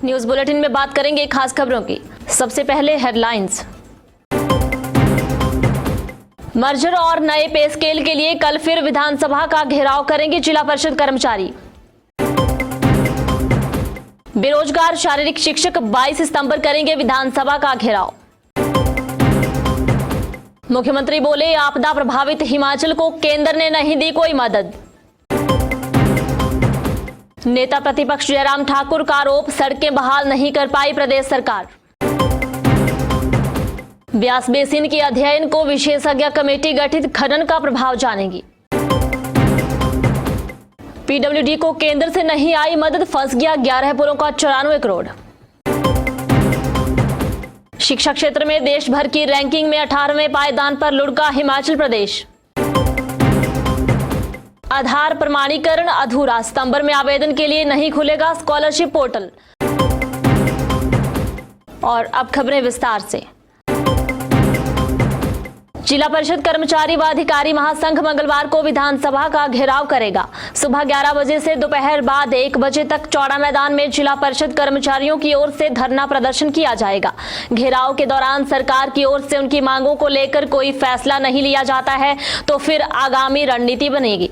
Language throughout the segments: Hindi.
न्यूज बुलेटिन में बात करेंगे खास खबरों की। सबसे पहले हेडलाइंस। मर्जर और नए पे स्केल के लिए कल फिर विधानसभा का घेराव करेंगे जिला परिषद कर्मचारी। बेरोजगार शारीरिक शिक्षक 22 सितंबर करेंगे विधानसभा का घेराव। मुख्यमंत्री बोले, आपदा प्रभावित हिमाचल को केंद्र ने नहीं दी कोई मदद। नेता प्रतिपक्ष जयराम ठाकुर का आरोप, सड़कें बहाल नहीं कर पाई प्रदेश सरकार। ब्यास बेसिन के अध्ययन को विशेषज्ञ कमेटी गठित, खनन का प्रभाव जानेगी। पीडब्ल्यूडी को केंद्र से नहीं आई मदद, फंस गया 11 पुलों का 94 करोड़। शिक्षा क्षेत्र में देश भर की रैंकिंग में 18वें पायदान पर लुढ़का हिमाचल प्रदेश। आधार प्रमाणीकरण अधूरा, सितंबर में आवेदन के लिए नहीं खुलेगा स्कॉलरशिप पोर्टल। और अब खबरें विस्तार से। जिला परिषद कर्मचारी व अधिकारी महासंघ मंगलवार को विधानसभा का घेराव करेगा। सुबह 11 बजे से दोपहर बाद 1 बजे तक चौड़ा मैदान में जिला परिषद कर्मचारियों की ओर से धरना प्रदर्शन किया जाएगा। घेराव के दौरान सरकार की ओर से उनकी मांगों को लेकर कोई फैसला नहीं लिया जाता है तो फिर आगामी रणनीति बनेगी।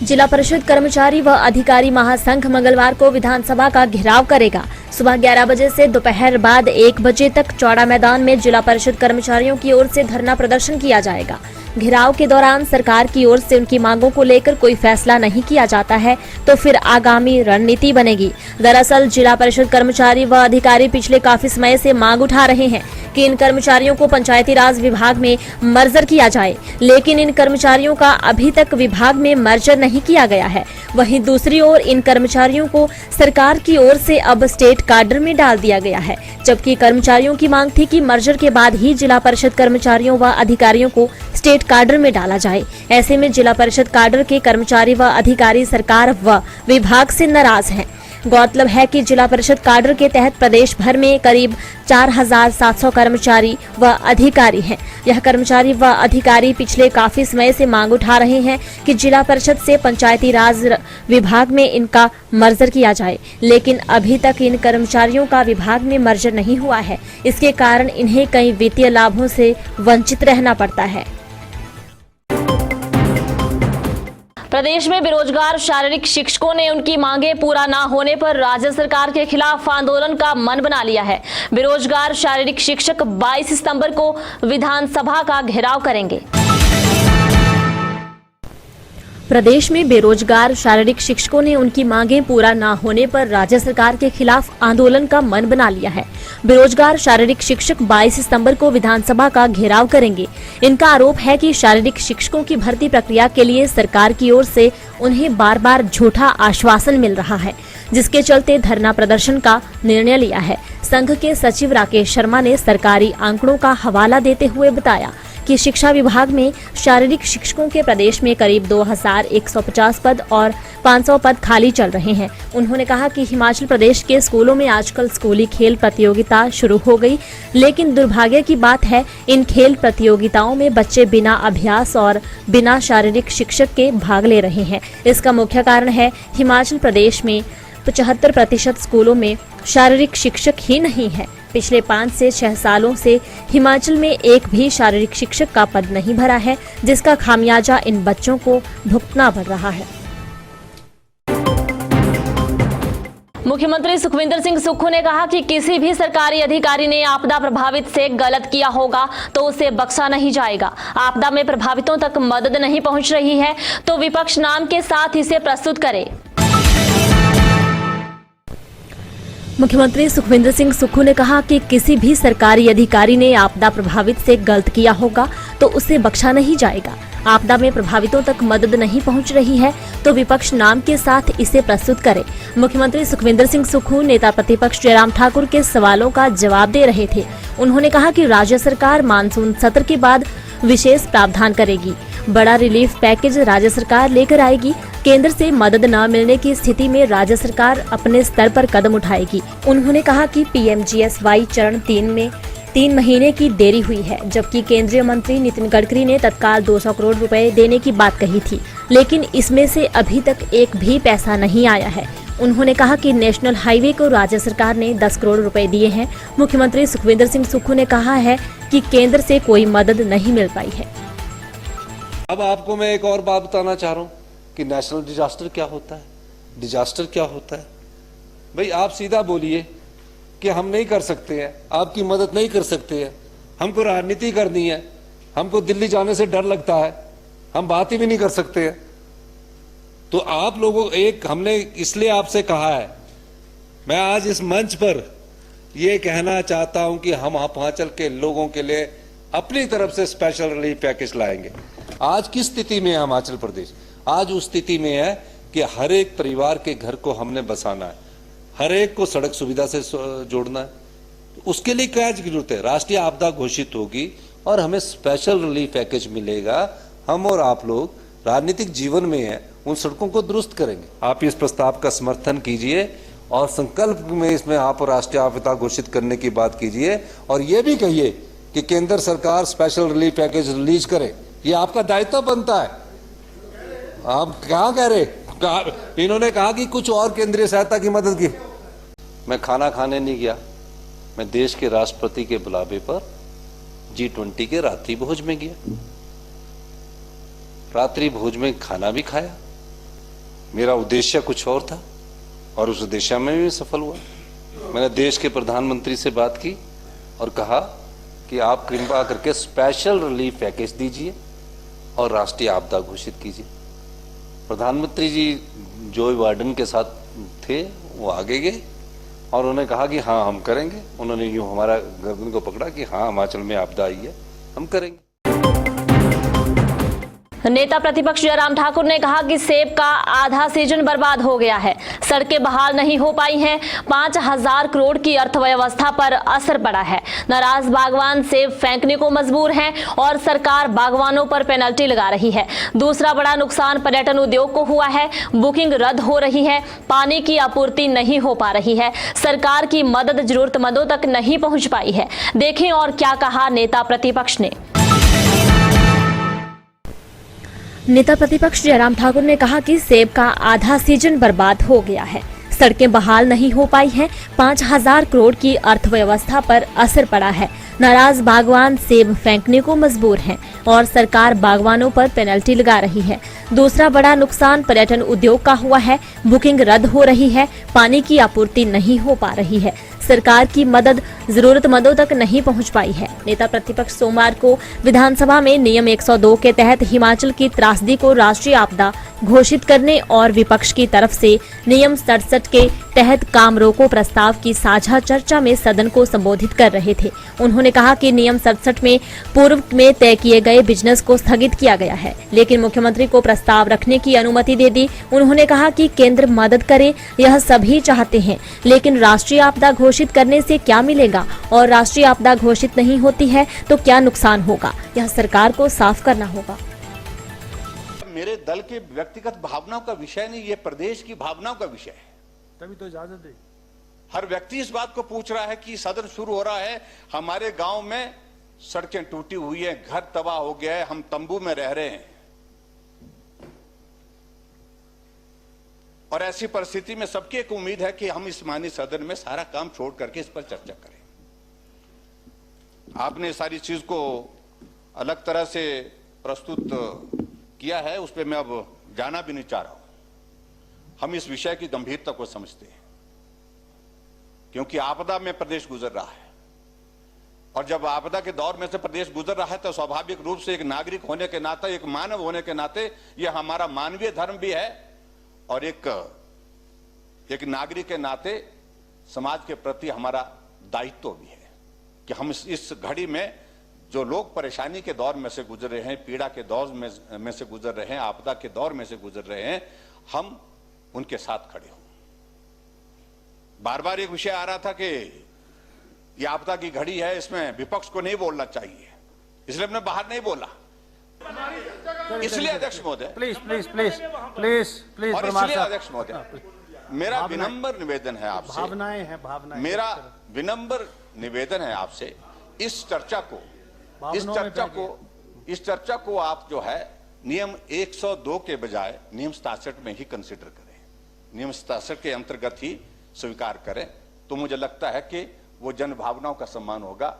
जिला परिषद कर्मचारी व अधिकारी महासंघ मंगलवार को विधानसभा का घेराव करेगा। सुबह 11 बजे से दोपहर बाद 1 बजे तक चौड़ा मैदान में जिला परिषद कर्मचारियों की ओर से धरना प्रदर्शन किया जाएगा। घेराव के दौरान सरकार की ओर से उनकी मांगों को लेकर कोई फैसला नहीं किया जाता है तो फिर आगामी रणनीति बनेगी। दरअसल जिला परिषद कर्मचारी व अधिकारी पिछले काफी समय से मांग उठा रहे हैं कि इन कर्मचारियों को पंचायती राज विभाग में मर्जर किया जाए, लेकिन इन कर्मचारियों का अभी तक विभाग में मर्जर नहीं किया गया है। वहीं दूसरी ओर इन कर्मचारियों को सरकार की ओर से अब स्टेट काडर में डाल दिया गया है, जबकि कर्मचारियों की मांग थी कि मर्जर के बाद ही जिला परिषद कर्मचारियों व अधिकारियों को स्टेट काडर में डाला जाए। ऐसे में जिला परिषद काडर के कर्मचारी व अधिकारी सरकार व विभाग से नाराज हैं। गौरतलब है कि जिला परिषद काडर के तहत प्रदेश भर में करीब 4700 कर्मचारी व अधिकारी हैं। यह कर्मचारी व अधिकारी पिछले काफी समय से मांग उठा रहे हैं कि जिला परिषद से पंचायती राज विभाग में इनका मर्जर किया जाए, लेकिन अभी तक इन कर्मचारियों का विभाग में मर्जर नहीं हुआ है। इसके कारण इन्हें कई वित्तीय लाभों से वंचित रहना पड़ता है। प्रदेश में बेरोजगार शारीरिक शिक्षकों ने उनकी मांगे पूरा न होने पर राज्य सरकार के खिलाफ आंदोलन का मन बना लिया है। बेरोजगार शारीरिक शिक्षक 22 सितंबर को विधानसभा का घेराव करेंगे। प्रदेश में बेरोजगार शारीरिक शिक्षकों ने उनकी मांगें पूरा न होने पर राज्य सरकार के खिलाफ आंदोलन का मन बना लिया है। बेरोजगार शारीरिक शिक्षक 22 सितंबर को विधानसभा का घेराव करेंगे। इनका आरोप है कि शारीरिक शिक्षकों की भर्ती प्रक्रिया के लिए सरकार की ओर से उन्हें बार बार झूठा आश्वासन मिल रहा है, जिसके चलते धरना प्रदर्शन का निर्णय लिया है। संघ के सचिव राकेश शर्मा ने सरकारी आंकड़ों का हवाला देते हुए बताया कि शिक्षा विभाग में शारीरिक शिक्षकों के प्रदेश में करीब 2150 पद और 500 पद खाली चल रहे हैं। उन्होंने कहा कि हिमाचल प्रदेश के स्कूलों में आजकल स्कूली खेल प्रतियोगिता शुरू हो गई, लेकिन दुर्भाग्य की बात है इन खेल प्रतियोगिताओं में बच्चे बिना अभ्यास और बिना शारीरिक शिक्षक के भाग ले रहे हैं। इसका मुख्य कारण है हिमाचल प्रदेश में 75% स्कूलों में शारीरिक शिक्षक ही नहीं है। पिछले 5 से 6 सालों से हिमाचल में एक भी शारीरिक शिक्षक का पद नहीं भरा है, जिसका खामियाजा इन बच्चों को भुगतना पड़ रहा है। मुख्यमंत्री सुखविंदर सिंह सुक्खू ने कहा कि किसी भी सरकारी अधिकारी ने आपदा प्रभावित से गलत किया होगा तो उसे बख्शा नहीं जाएगा। आपदा में प्रभावितों तक मदद नहीं पहुंच रही है तो विपक्ष नाम के साथ इसे प्रस्तुत करे। मुख्यमंत्री सुखविंदर सिंह सुक्खू ने कहा कि किसी भी सरकारी अधिकारी ने आपदा प्रभावित से गलत किया होगा तो उसे बख्शा नहीं जाएगा। आपदा में प्रभावितों तक मदद नहीं पहुंच रही है तो विपक्ष नाम के साथ इसे प्रस्तुत करे। मुख्यमंत्री सुखविंदर सिंह सुक्खू नेता प्रतिपक्ष जयराम ठाकुर के सवालों का जवाब दे रहे थे। उन्होंने कहा कि राज्य सरकार मानसून सत्र के बाद विशेष प्रावधान करेगी। बड़ा रिलीफ पैकेज राज्य सरकार लेकर आएगी। केंद्र से मदद न मिलने की स्थिति में राज्य सरकार अपने स्तर पर कदम उठाएगी। उन्होंने कहा कि PMGSY चरण 3 में 3 महीने की देरी हुई है, जबकि केंद्रीय मंत्री नितिन गडकरी ने तत्काल 200 करोड़ रुपए देने की बात कही थी, लेकिन इसमें से अभी तक एक भी पैसा नहीं आया है। उन्होंने कहा कि नेशनल हाईवे को राज्य सरकार ने 10 करोड़ रुपए दिए हैं। मुख्यमंत्री सुखविंदर सिंह सुक्खू ने कहा है कि केंद्र से कोई मदद नहीं मिल पाई है। अब आपको मैं एक और बात बताना चाह रहा हूं कि नेशनल डिजास्टर क्या होता है, डिजास्टर क्या होता है। भाई आप सीधा बोलिए कि हम नहीं कर सकते हैं, आपकी मदद नहीं कर सकते हैं, हमको राजनीति करनी है, हमको दिल्ली जाने से डर लगता है, हम बात ही भी नहीं कर सकते हैं। तो आप लोगों हमने इसलिए आपसे कहा है, मैं आज इस मंच पर यह कहना चाहता हूं कि हम हिमाचल के लोगों के लिए अपनी तरफ से स्पेशल रिलीफ पैकेज लाएंगे। आज किस स्थिति में है हिमाचल प्रदेश? आज उस स्थिति में है कि हर एक परिवार के घर को हमने बसाना है, हर एक को सड़क सुविधा से जोड़ना है। उसके लिए क्या जरूरत है? राष्ट्रीय आपदा घोषित होगी और हमें स्पेशल रिलीफ पैकेज मिलेगा। हम और आप लोग राजनीतिक जीवन में है, उन सड़कों को दुरुस्त करेंगे। आप इस प्रस्ताव का समर्थन कीजिए और संकल्प में इसमें आप राष्ट्रीय आपदा घोषित करने की बात कीजिए और यह भी कहिए कि केंद्र सरकार स्पेशल रिलीफ पैकेज रिलीज करे। ये आपका दायित्व बनता है। आप क्या कह रहे? इन्होंने कहा कि कुछ और केंद्रीय सहायता की मदद की। मैं खाना खाने नहीं गया, मैं देश के राष्ट्रपति के बुलावे पर G20 के रात्रि भोज में गया। रात्रि भोज में खाना भी खाया। मेरा उद्देश्य कुछ और था और उस उद्देश्य में भी सफल हुआ। मैंने देश के प्रधानमंत्री से बात की और कहा कि आप कृपा करके स्पेशल रिलीफ पैकेज दीजिए और राष्ट्रीय आपदा घोषित कीजिए। प्रधानमंत्री जी जो बाइडेन के साथ थे वो आगे गए और उन्होंने कहा कि हाँ हम करेंगे। उन्होंने यूं हमारा गर्दन को पकड़ा कि हाँ हिमाचल में आपदा आई है, हम करेंगे। नेता प्रतिपक्ष जयराम ठाकुर ने कहा कि सेब का आधा सीजन बर्बाद हो गया है, सड़कें बहाल नहीं हो पाई हैं, 5000 करोड़ की अर्थव्यवस्था पर असर पड़ा है। नाराज बागवान सेब फेंकने को मजबूर हैं और सरकार बागवानों पर पेनल्टी लगा रही है। दूसरा बड़ा नुकसान पर्यटन उद्योग को हुआ है, बुकिंग रद्द हो रही है, पानी की आपूर्ति नहीं हो पा रही है, सरकार की मदद जरूरतमंदों तक नहीं पहुंच पाई है। देखें और क्या कहा नेता प्रतिपक्ष ने। नेता प्रतिपक्ष जयराम ठाकुर ने कहा कि सेब का आधा सीजन बर्बाद हो गया है, सड़कें बहाल नहीं हो पाई हैं, 5000 करोड़ की अर्थव्यवस्था पर असर पड़ा है। नाराज बागवान सेब फेंकने को मजबूर हैं और सरकार बागवानों पर पेनल्टी लगा रही है। दूसरा बड़ा नुकसान पर्यटन उद्योग का हुआ है, बुकिंग रद्द हो रही है, पानी की आपूर्ति नहीं हो पा रही है, सरकार की मदद जरूरतमंदों तक नहीं पहुंच पाई है। नेता प्रतिपक्ष सोमवार को विधानसभा में नियम 102 के तहत हिमाचल की त्रासदी को राष्ट्रीय आपदा घोषित करने और विपक्ष की तरफ से नियम 67 के तहत काम रोको प्रस्ताव की साझा चर्चा में सदन को संबोधित कर रहे थे। उन्होंने कहा कि नियम 67 में पूर्व में तय किए गए बिजनेस को स्थगित किया गया है, लेकिन मुख्यमंत्री को प्रस्ताव रखने की अनुमति दे दी। उन्होंने कहा कि केंद्र मदद करे, यह सभी चाहते हैं, लेकिन राष्ट्रीय आपदा घोषित करने से क्या मिलेगा और राष्ट्रीय आपदा घोषित नहीं होती है तो क्या नुकसान होगा, यह सरकार को साफ करना होगा। मेरे दल के व्यक्तिगत भावनाओं का विषय नहीं, ये प्रदेश की भावनाओं का विषय है। तभी तो इजाजत दे। हर व्यक्ति इस बात को पूछ रहा है कि सदन शुरू हो रहा है, हमारे गांव में सड़कें टूटी हुई है, घर तबाह हो गया है, हम तंबू में रह रहे हैं और ऐसी परिस्थिति में सबकी एक उम्मीद है कि हम इस माननीय सदन में सारा काम छोड़ करके इस पर चर्चा करें। आपने सारी चीज को अलग तरह से प्रस्तुत किया है, उस पर मैं अब जाना भी नहीं चाह रहा हूं। हम इस विषय की गंभीरता को समझते हैं क्योंकि आपदा में प्रदेश गुजर रहा है और जब आपदा के दौर में से प्रदेश गुजर रहा है तो स्वाभाविक रूप से एक नागरिक होने के नाते, एक मानव होने के नाते यह हमारा मानवीय धर्म भी है और एक नागरिक के नाते समाज के प्रति हमारा दायित्व भी है कि हम इस घड़ी में जो लोग परेशानी के दौर में से गुजर रहे हैं, पीड़ा के दौर में से गुजर रहे हैं, आपदा के दौर में से गुजर रहे हैं, हम उनके साथ खड़े हों। बार बार एक विषय आ रहा था कि ये आपदा की घड़ी है, इसमें विपक्ष को नहीं बोलना चाहिए, इसलिए हमने बाहर नहीं बोला। इसलिए अध्यक्ष महोदय please please please please please और इसलिए अध्यक्ष महोदय मेरा विनम्र निवेदन है आपसे, भावनाएं हैं, भावनाएं, मेरा विनम्र निवेदन है आपसे, इस चर्चा को आप जो है नियम 102 के बजाय नियम 67 में ही कंसीडर करें, नियम 67 के अंतर्गत ही स्वीकार करें, तो मुझे लगता है कि वो जन भावनाओं का सम्मान होगा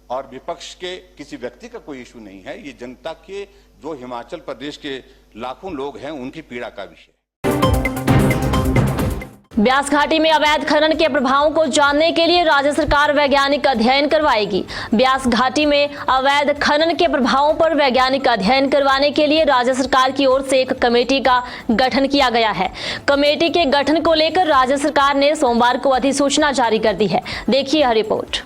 और विपक्ष के किसी व्यक्ति का कोई इशू नहीं है। ये जनता के, जो हिमाचल प्रदेश के लाखों लोग हैं, उनकी पीड़ा का विषय है। ब्यास घाटी में अवैध खनन के प्रभावों को जानने के लिए राज्य सरकार वैज्ञानिक अध्ययन करवाएगी। ब्यास घाटी में अवैध खनन के प्रभावों पर वैज्ञानिक अध्ययन करवाने के लिए राज्य सरकार की ओर से एक कमेटी का गठन किया गया है। कमेटी के गठन को लेकर राज्य सरकार ने सोमवार को अधिसूचना जारी कर दी है। देखिए यह रिपोर्ट।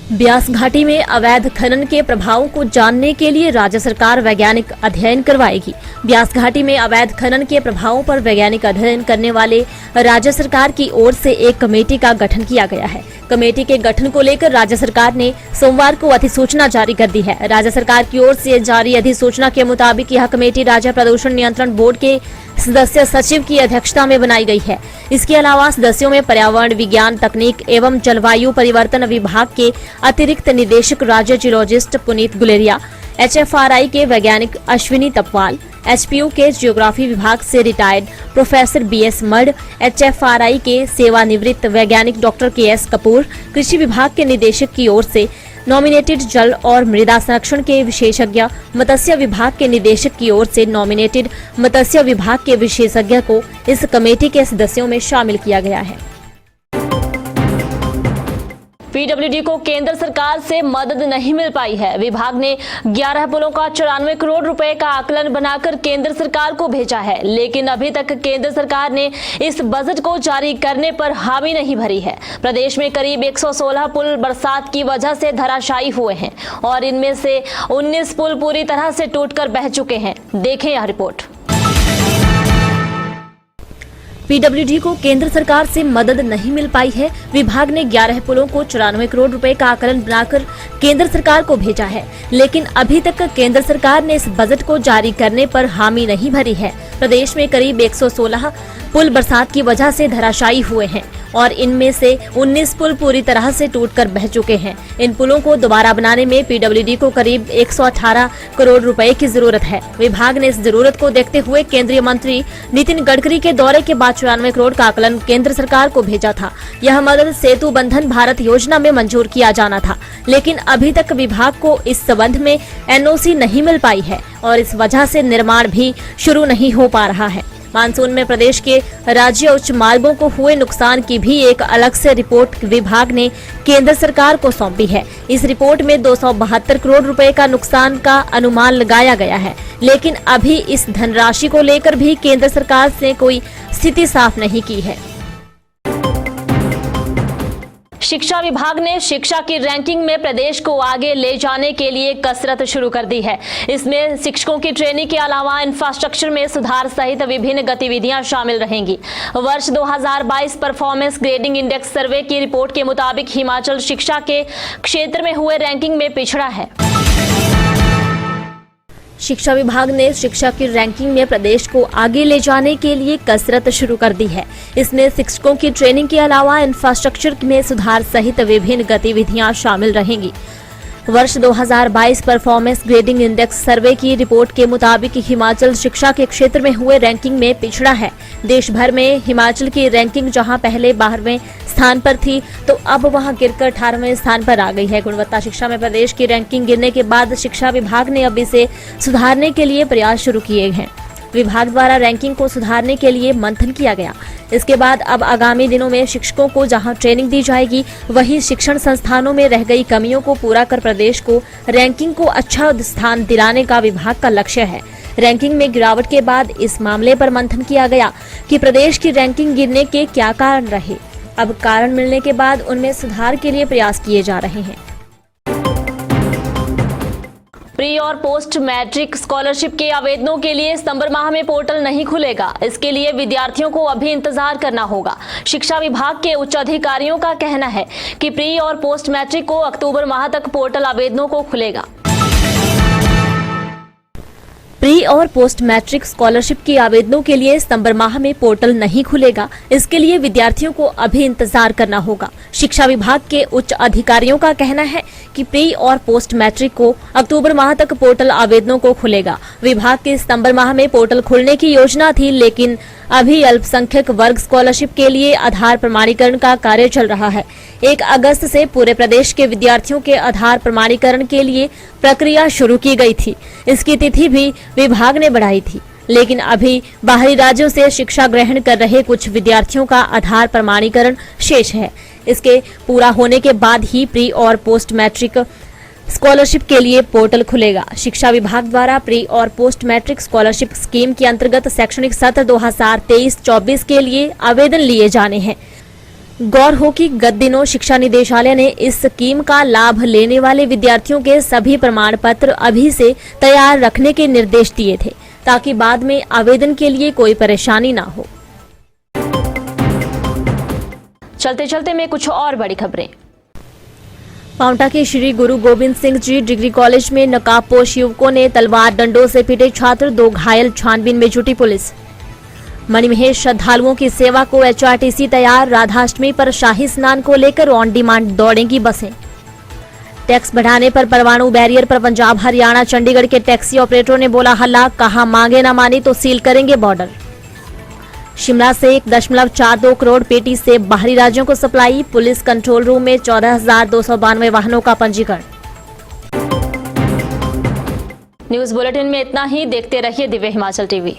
ब्यास घाटी में अवैध खनन के प्रभावों को जानने के लिए राज्य सरकार वैज्ञानिक अध्ययन करवाएगी। ब्यास घाटी में अवैध खनन के प्रभावों पर वैज्ञानिक अध्ययन करने वाले राज्य सरकार की ओर से एक कमेटी का गठन किया गया है। कमेटी के गठन को लेकर राज्य सरकार ने सोमवार को अधिसूचना जारी कर दी है। राज्य सरकार की ओर से जारी अधिसूचना के मुताबिक यह कमेटी राज्य प्रदूषण नियंत्रण बोर्ड के सदस्य सचिव की अध्यक्षता में बनाई गई है। इसके अलावा सदस्यों में पर्यावरण विज्ञान तकनीक एवं जलवायु परिवर्तन विभाग के अतिरिक्त निदेशक राज्य जियोलॉजिस्ट पुनीत गुलेरिया, HFRI के वैज्ञानिक अश्विनी तपवाल, HPU के ज्योग्राफी विभाग से रिटायर्ड प्रोफेसर BS मर्ड, HFRI के सेवानिवृत्त वैज्ञानिक डॉक्टर KS कपूर, कृषि विभाग के निदेशक की ओर से नॉमिनेटेड जल और मृदा संरक्षण के विशेषज्ञ, मत्स्य विभाग के निदेशक की ओर से नॉमिनेटेड मत्स्य विभाग के विशेषज्ञ को इस कमेटी के सदस्यों में शामिल किया गया है। PWD को केंद्र सरकार से मदद नहीं मिल पाई है। विभाग ने 11 पुलों का 94 करोड़ रुपए का आकलन बनाकर केंद्र सरकार को भेजा है, लेकिन अभी तक केंद्र सरकार ने इस बजट को जारी करने पर हामी नहीं भरी है। प्रदेश में करीब 116 पुल बरसात की वजह से धराशायी हुए हैं और इनमें से 19 पुल पूरी तरह से टूटकर बह चुके हैं। देखें यह रिपोर्ट। PWD को केंद्र सरकार से मदद नहीं मिल पाई है। विभाग ने 11 पुलों को 94 करोड़ रुपए का आकलन बनाकर केंद्र सरकार को भेजा है, लेकिन अभी तक केंद्र सरकार ने इस बजट को जारी करने पर हामी नहीं भरी है। प्रदेश में करीब 116 पुल बरसात की वजह से धराशायी हुए हैं और इनमें से 19 पुल पूरी तरह से टूटकर बह चुके हैं। इन पुलों को दोबारा बनाने में PWD को करीब 118 करोड़ रुपए की जरूरत है। विभाग ने इस जरूरत को देखते हुए केंद्रीय मंत्री नितिन गडकरी के दौरे के बाद 94 करोड़ का आकलन केंद्र सरकार को भेजा था। यह मदद सेतु बंधन भारत योजना में मंजूर किया जाना था, लेकिन अभी तक विभाग को इस संबंध में NOC नहीं मिल पाई है और इस वजह से निर्माण भी शुरू नहीं हो पा रहा है। मानसून में प्रदेश के राज्य उच्च मार्गों को हुए नुकसान की भी एक अलग से रिपोर्ट विभाग ने केंद्र सरकार को सौंपी है। इस रिपोर्ट में 272 करोड़ रुपए का नुकसान का अनुमान लगाया गया है, लेकिन अभी इस धनराशि को लेकर भी केंद्र सरकार से कोई स्थिति साफ नहीं की है। शिक्षा विभाग ने शिक्षा की रैंकिंग में प्रदेश को आगे ले जाने के लिए कसरत शुरू कर दी है। इसमें शिक्षकों की ट्रेनिंग के अलावा इंफ्रास्ट्रक्चर में सुधार सहित विभिन्न गतिविधियां शामिल रहेंगी। वर्ष 2022 परफॉर्मेंस ग्रेडिंग इंडेक्स सर्वे की रिपोर्ट के मुताबिक हिमाचल शिक्षा के क्षेत्र में हुए रैंकिंग में पिछड़ा है। शिक्षा विभाग ने शिक्षा की रैंकिंग में प्रदेश को आगे ले जाने के लिए कसरत शुरू कर दी है। इसमें शिक्षकों की ट्रेनिंग के अलावा इंफ्रास्ट्रक्चर में सुधार सहित विभिन्न गतिविधियां शामिल रहेंगी। वर्ष 2022 परफॉर्मेंस ग्रेडिंग इंडेक्स सर्वे की रिपोर्ट के मुताबिक हिमाचल शिक्षा के क्षेत्र में हुए रैंकिंग में पिछड़ा है। देश भर में हिमाचल की रैंकिंग जहां पहले 12वें स्थान पर थी, तो अब वहां गिरकर 18वें स्थान पर आ गई है। गुणवत्ता शिक्षा में प्रदेश की रैंकिंग गिरने के बाद शिक्षा विभाग ने अब इसे सुधारने के लिए प्रयास शुरू किए हैं। विभाग द्वारा रैंकिंग को सुधारने के लिए मंथन किया गया। इसके बाद अब आगामी दिनों में शिक्षकों को जहां ट्रेनिंग दी जाएगी, वहीं शिक्षण संस्थानों में रह गई कमियों को पूरा कर प्रदेश को रैंकिंग को अच्छा स्थान दिलाने का विभाग का लक्ष्य है। रैंकिंग में गिरावट के बाद इस मामले पर मंथन किया गया कि प्रदेश की रैंकिंग गिरने के क्या कारण रहे। अब कारण मिलने के बाद उनमें सुधार के लिए प्रयास किए जा रहे हैं। प्री और पोस्ट मैट्रिक स्कॉलरशिप के आवेदनों के लिए सितंबर माह में पोर्टल नहीं खुलेगा। इसके लिए विद्यार्थियों को अभी इंतजार करना होगा। शिक्षा विभाग के उच्च अधिकारियों का कहना है कि प्री और पोस्ट मैट्रिक को अक्टूबर माह तक पोर्टल आवेदनों को खुलेगा। प्री और पोस्ट मैट्रिक स्कॉलरशिप के आवेदनों के लिए सितंबर माह में पोर्टल नहीं खुलेगा। इसके लिए विद्यार्थियों को अभी इंतजार करना होगा। शिक्षा विभाग के उच्च अधिकारियों का कहना है कि प्री और पोस्ट मैट्रिक को अक्टूबर माह तक पोर्टल आवेदनों को खुलेगा। विभाग के सितंबर माह में पोर्टल खुलने की योजना थी, लेकिन अभी अल्पसंख्यक वर्ग स्कॉलरशिप के लिए आधार प्रमाणीकरण का कार्य चल रहा है। 1 अगस्त से पूरे प्रदेश के विद्यार्थियों के आधार प्रमाणीकरण के लिए प्रक्रिया शुरू की गई थी। इसकी तिथि भी विभाग ने बढ़ाई थी, लेकिन अभी बाहरी राज्यों से शिक्षा ग्रहण कर रहे कुछ विद्यार्थियों का आधार प्रमाणीकरण शेष है। इसके पूरा होने के बाद ही प्री और पोस्ट मैट्रिक स्कॉलरशिप के लिए पोर्टल खुलेगा। शिक्षा विभाग द्वारा प्री और पोस्ट मैट्रिक स्कॉलरशिप स्कीम के अंतर्गत शैक्षणिक सत्र 2023-24 के लिए आवेदन लिए जाने हैं। गौर हो कि गत दिनों शिक्षा निदेशालय ने इस स्कीम का लाभ लेने वाले विद्यार्थियों के सभी प्रमाण पत्र अभी से तैयार रखने के निर्देश दिए थे, ताकि बाद में आवेदन के लिए कोई परेशानी ना हो। चलते चलते में कुछ और बड़ी खबरें। पांवटा के श्री गुरु गोविंद सिंह जी डिग्री कॉलेज में नकाबपोश युवकों ने तलवार डंडों से पीटे छात्र, 2 घायल, छानबीन में जुटी पुलिस। मणिमहेश श्रद्धालुओं की सेवा को HRTC तैयार, राधाष्टमी पर शाही स्नान को लेकर ऑन डिमांड दौड़ेंगी बसें। टैक्स बढ़ाने पर परवाणु बैरियर पर पंजाब, हरियाणा, चंडीगढ़ के टैक्सी ऑपरेटरों ने बोला हल्ला, कहा मांगे न मानी तो सील करेंगे बॉर्डर। शिमला से 1.42 करोड़ पेटी से बाहरी राज्यों को सप्लाई, पुलिस कंट्रोल रूम में 14,292 वाहनों का पंजीकरण। न्यूज बुलेटिन में इतना ही। देखते रहिए दिव्य हिमाचल टीवी।